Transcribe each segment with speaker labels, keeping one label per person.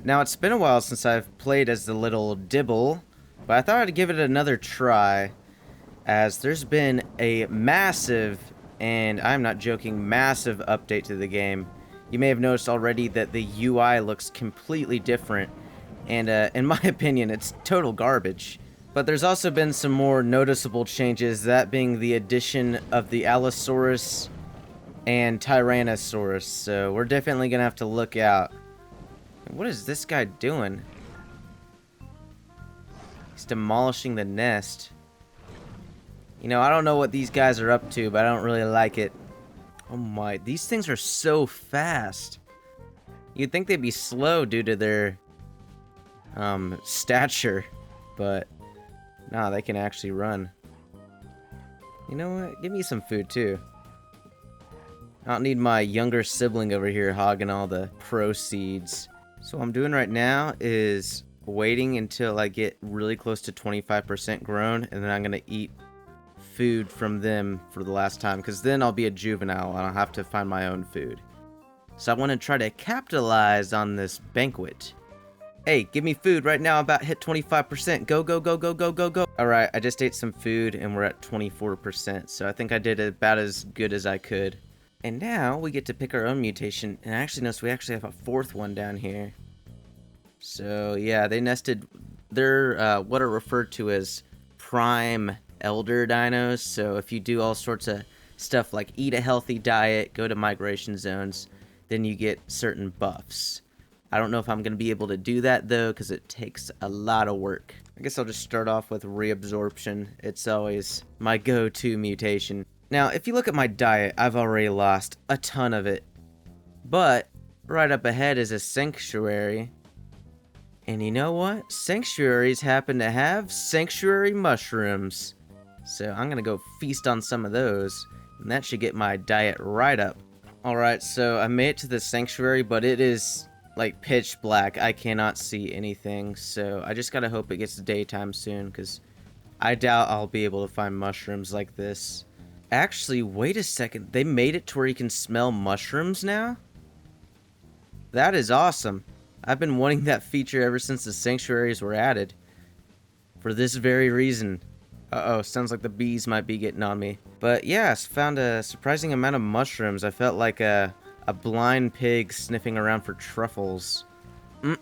Speaker 1: Now, it's been a while since I've played as the little Dibble, but I thought I'd give it another try, as there's been a massive, and I'm not joking, massive update to the game. You may have noticed already that the UI looks completely different, and in my opinion, it's total garbage. But there's also been some more noticeable changes, that being the addition of the Allosaurus and Tyrannosaurus, so we're definitely gonna have to look out. What is this guy doing? He's demolishing the nest. You know, I don't know what these guys are up to, but I don't really like it. Oh my, these things are so fast. You'd think they'd be slow due to their stature, but nah, they can actually run. You know what? Give me some food too. I don't need my younger sibling over here hogging all the proceeds. So what I'm doing right now is waiting until I get really close to 25% grown, and then I'm gonna eat food from them for the last time, because then I'll be a juvenile and I'll have to find my own food. So I want to try to capitalize on this banquet. Hey, give me food right now. I'm about to hit 25%. Go, go, go, go, go, go, go. All right, I just ate some food and we're at 24%. So I think I did about as good as I could. And now we get to pick our own mutation. And I actually noticed we actually have a fourth one down here. So yeah, they nested. They're what are referred to as prime elder dinos. So if you do all sorts of stuff like eat a healthy diet, go to migration zones, then you get certain buffs. I don't know if I'm going to be able to do that though, because it takes a lot of work. I guess I'll just start off with reabsorption. It's always my go-to mutation. Now, if you look at my diet, I've already lost a ton of it. But right up ahead is a sanctuary. And you know what? Sanctuaries happen to have sanctuary mushrooms. So I'm going to go feast on some of those. And that should get my diet right up. Alright, so I made it to the sanctuary, but it is like pitch black. I cannot see anything. So I just got to hope it gets daytime soon, because I doubt I'll be able to find mushrooms like this. Actually, wait a second. They made it to where you can smell mushrooms now? That is awesome. I've been wanting that feature ever since the sanctuaries were added. For this very reason. Uh-oh, sounds like the bees might be getting on me. But yeah, I found a surprising amount of mushrooms. I felt like a blind pig sniffing around for truffles.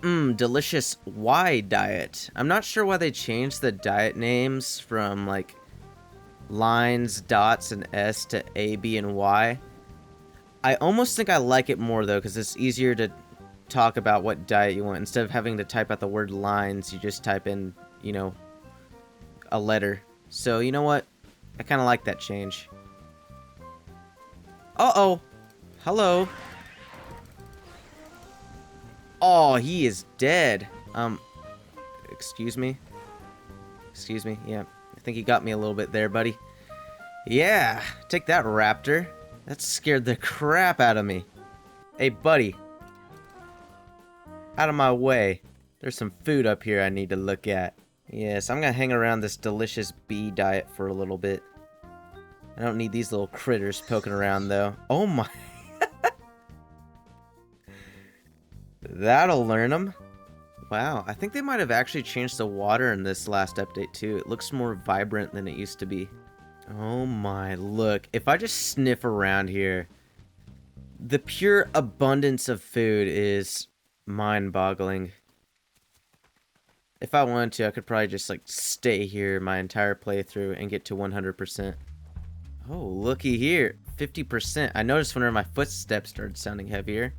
Speaker 1: Delicious Y diet. I'm not sure why they changed the diet names from like lines, dots, and S to A, B, and Y. I almost think I like it more though, because it's easier to talk about what diet you want. Instead of having to type out the word lines, you just type in, you know, a letter. So you know what? I kind of like that change. Uh-oh. Hello. Oh, he is dead. Excuse me? Excuse me? Yeah. I think you got me a little bit there, buddy. Yeah. Take that, raptor. That scared the crap out of me. Hey, buddy. Out of my way. There's some food up here I need to look at. Yes, I'm gonna hang around this delicious bee diet for a little bit. I don't need these little critters poking around, though. Oh my... That'll learn them. Wow, I think they might have actually changed the water in this last update, too. It looks more vibrant than it used to be. Oh my, look. If I just sniff around here, the pure abundance of food is mind-boggling. If I wanted to, I could probably just, like, stay here my entire playthrough and get to 100%. Oh, looky here. 50%. I noticed whenever my footsteps started sounding heavier.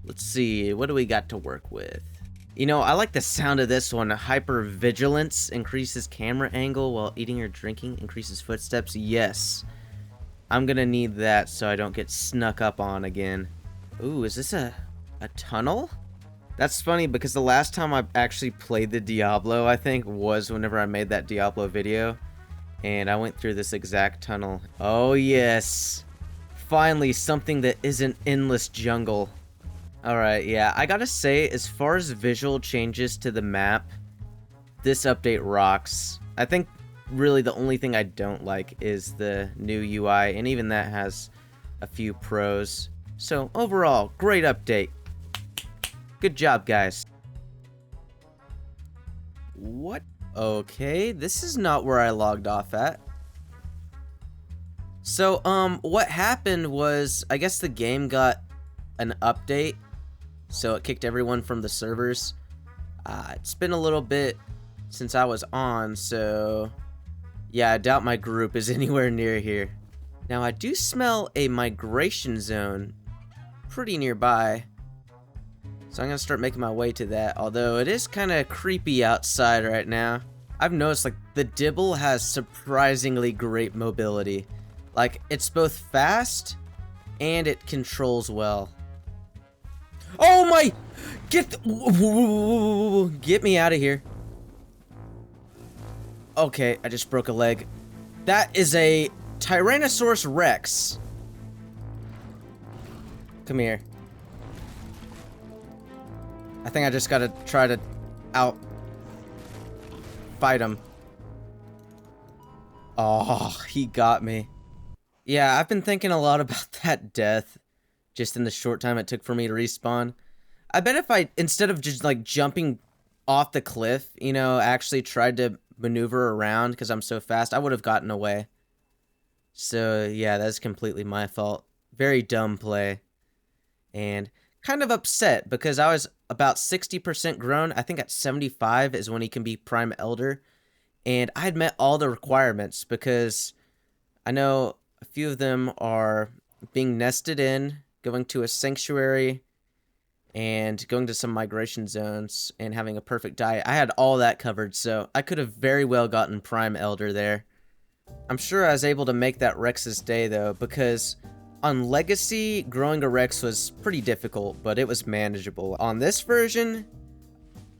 Speaker 1: Let's see. What do we got to work with? You know, I like the sound of this one. Hypervigilance increases camera angle while eating or drinking. Increases footsteps. Yes. I'm gonna need that so I don't get snuck up on again. Ooh, is this a tunnel? That's funny because the last time I actually played the Diablo, I think, was whenever I made that Diablo video. And I went through this exact tunnel. Oh, yes. Finally, something that isn't endless jungle. Alright, yeah. I gotta say, as far as visual changes to the map, this update rocks. I think, really, the only thing I don't like is the new UI. And even that has a few pros. So, overall, great update. Good job, guys. What? Okay, this is not where I logged off at. So, what happened was, I guess the game got an update, so it kicked everyone from the servers. It's been a little bit since I was on, so yeah, I doubt my group is anywhere near here. Now, I do smell a migration zone pretty nearby, so I'm gonna start making my way to that, although it is kind of creepy outside right now. I've noticed, like, the Dibble has surprisingly great mobility. Like, it's both fast and it controls well. Oh my! Get me out of here. Okay, I just broke a leg. That is a Tyrannosaurus Rex. Come here. I think I just gotta try to fight him. Oh, he got me. Yeah, I've been thinking a lot about that death, just in the short time it took for me to respawn. I bet if I, instead of just like jumping off the cliff, you know, actually tried to maneuver around because I'm so fast, I would have gotten away. So yeah, that's completely my fault. Very dumb play. And kind of upset because I was about 60% grown. I think at 75 is when he can be Prime Elder. And I had met all the requirements because I know a few of them are being nested in, going to a sanctuary, and going to some migration zones, and having a perfect diet. I had all that covered, so I could have very well gotten Prime Elder there. I'm sure I was able to make that Rex's day, though, because on Legacy, growing a Rex was pretty difficult, but it was manageable. On this version,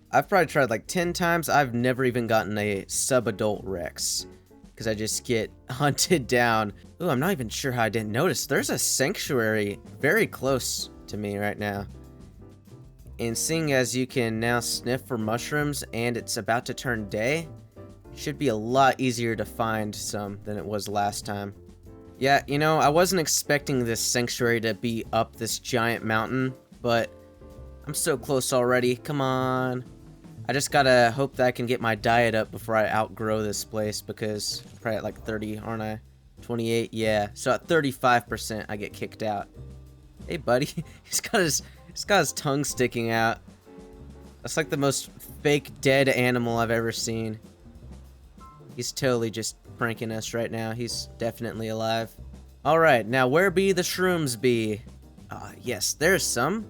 Speaker 1: I've probably tried like 10 times. I've never even gotten a sub-adult Rex, because I just get hunted down. Ooh, I'm not even sure how I didn't notice. There's a sanctuary very close to me right now. And seeing as you can now sniff for mushrooms and it's about to turn day, should be a lot easier to find some than it was last time. Yeah, you know, I wasn't expecting this sanctuary to be up this giant mountain, but I'm so close already. Come on. I just gotta hope that I can get my diet up before I outgrow this place, because I'm probably at like 30, aren't I? 28, yeah. So at 35%, I get kicked out. Hey, buddy. He's got his tongue sticking out. That's like the most fake dead animal I've ever seen. He's totally just pranking us right now. He's definitely alive. Alright, now where be the shrooms be? Yes, there's some.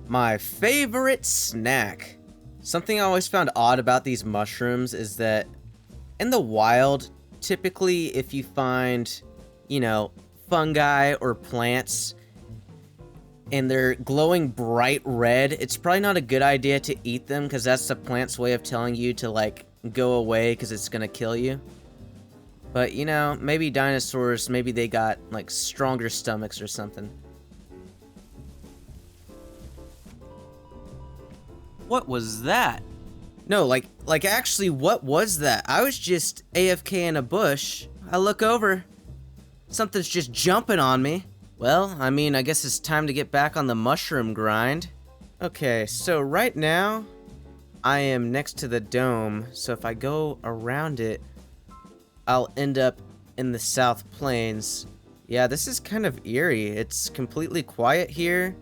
Speaker 1: My favorite snack. Something I always found odd about these mushrooms is that in the wild, typically if you find, you know, fungi or plants and they're glowing bright red, it's probably not a good idea to eat them, because that's the plant's way of telling you to, like, go away because it's gonna kill you. But, you know, maybe dinosaurs, maybe they got, like, stronger stomachs or something. What was that? No, like actually, what was that? I was just AFK in a bush. I look over. Something's just jumping on me. Well, I mean, I guess it's time to get back on the mushroom grind. Okay, so right now, I am next to the dome, so if I go around it, I'll end up in the South Plains. Yeah, this is kind of eerie. It's completely quiet here.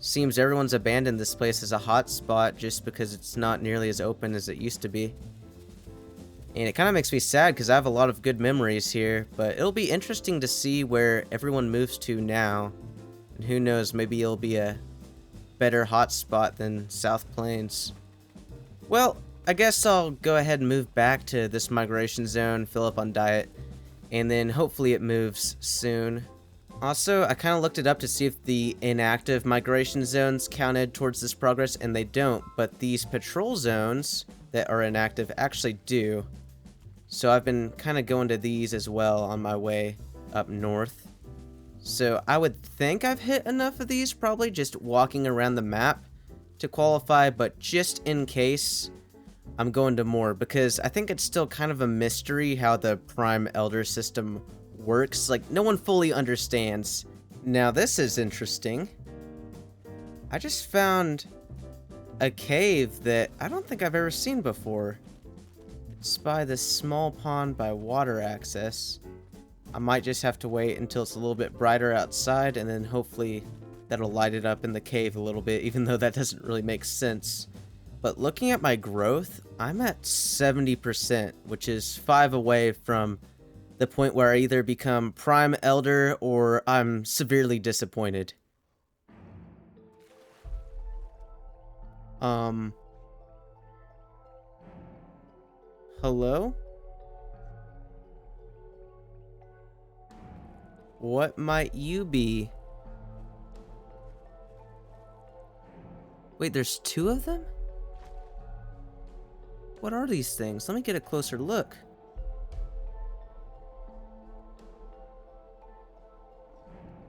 Speaker 1: Seems everyone's abandoned this place as a hotspot just because it's not nearly as open as it used to be. And it kind of makes me sad because I have a lot of good memories here, but it'll be interesting to see where everyone moves to now. And who knows, maybe it'll be a better hotspot than South Plains. Well, I guess I'll go ahead and move back to this migration zone, fill up on diet, and then hopefully it moves soon. Also, I kind of looked it up to see if the inactive migration zones counted towards this progress, and they don't, but these patrol zones that are inactive actually do. So I've been kind of going to these as well on my way up north. So I would think I've hit enough of these, probably just walking around the map to qualify, but just in case, I'm going to more, because I think it's still kind of a mystery how the Prime Elder system works. Like, no one fully understands. Now this is interesting. I just found a cave that I don't think I've ever seen before. It's by this small pond by water access. I might just have to wait until it's a little bit brighter outside, and then hopefully that'll light it up in the cave a little bit, even though that doesn't really make sense. But looking at my growth, I'm at 70%, which is 5 away from the point where I either become Prime Elder or I'm severely disappointed. Hello? What might you be? Wait, there's 2 of them? What are these things? Let me get a closer look.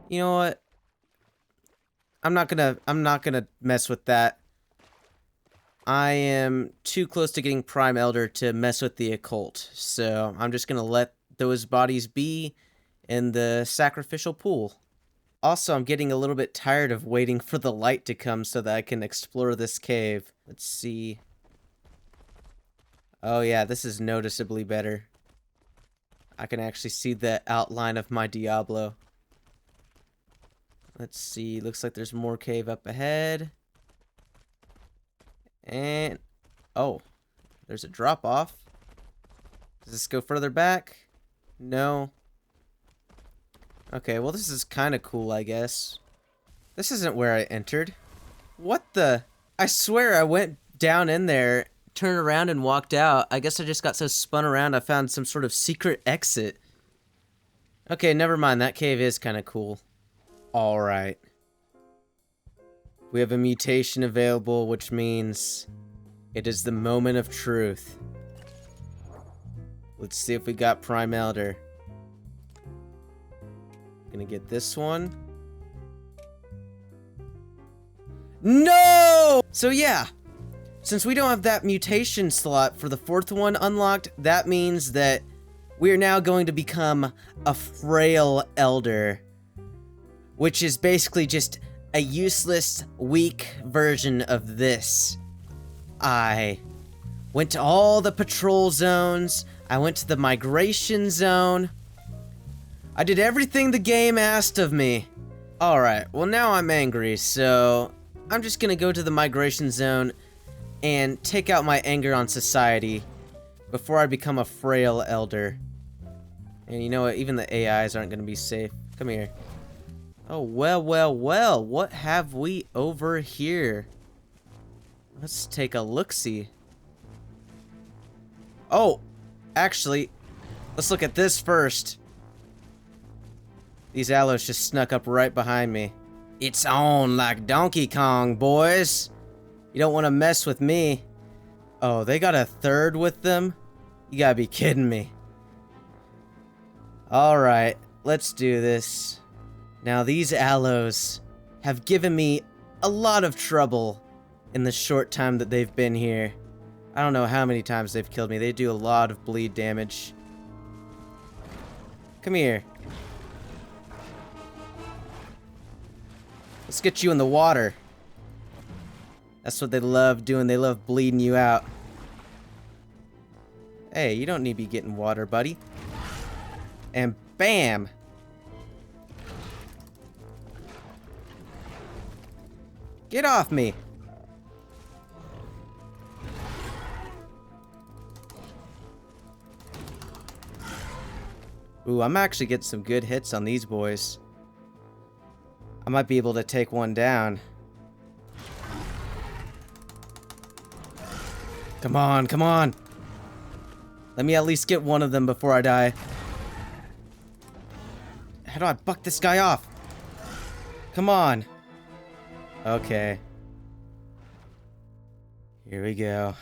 Speaker 1: You know what? I'm not gonna mess with that. I am too close to getting Prime Elder to mess with the occult, so I'm just gonna let those bodies be in the sacrificial pool. Also, I'm getting a little bit tired of waiting for the light to come so that I can explore this cave. Let's see. Oh yeah, this is noticeably better. I can actually see the outline of my Diablo. Let's see, looks like there's more cave up ahead. And, oh, there's a drop off. Does this go further back? No. Okay, well this is kind of cool, I guess. This isn't where I entered. What the? I swear I went down in there, turned around and walked out. I guess I just got so spun around I found some sort of secret exit. Okay, never mind, that cave is kind of cool. Alright. We have a mutation available, which means it is the moment of truth. Let's see if we got Prime Elder. Gonna get this one. No! So yeah, since we don't have that mutation slot for the 4th one unlocked, that means that we are now going to become a frail elder, which is basically just a useless, weak version of this. I went to all the patrol zones. I went to the migration zone. I did everything the game asked of me. Alright, well now I'm angry, so I'm just gonna go to the migration zone and take out my anger on society before I become a frail elder. And you know what, even the AIs aren't gonna be safe. Come here. Oh, well, well, well, what have we over here? Let's take a look-see. Oh, actually, let's look at this first. These aloes just snuck up right behind me. It's on like Donkey Kong, boys. You don't want to mess with me. Oh, they got a 3rd with them? You gotta be kidding me. Alright, let's do this. Now, these aloes have given me a lot of trouble in the short time that they've been here. I don't know how many times they've killed me. They do a lot of bleed damage. Come here. Let's get you in the water. That's what they love doing. They love bleeding you out. Hey, you don't need to be getting water, buddy. And bam! Get off me! Ooh, I'm actually getting some good hits on these boys. I might be able to take one down. Come on, come on! Let me at least get one of them before I die. How do I buck this guy off? Come on! Okay. Here we go.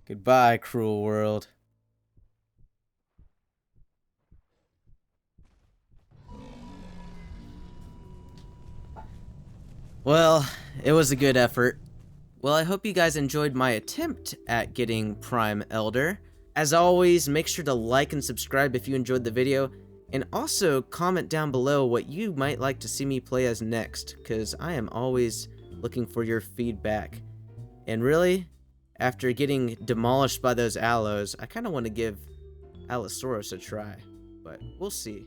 Speaker 1: Goodbye, cruel world. Well, it was a good effort. Well, I hope you guys enjoyed my attempt at getting Prime Elder. As always, make sure to like and subscribe if you enjoyed the video. And also comment down below what you might like to see me play as next, because I am always looking for your feedback. And really, after getting demolished by those aloes, I kind of want to give Allosaurus a try, but we'll see.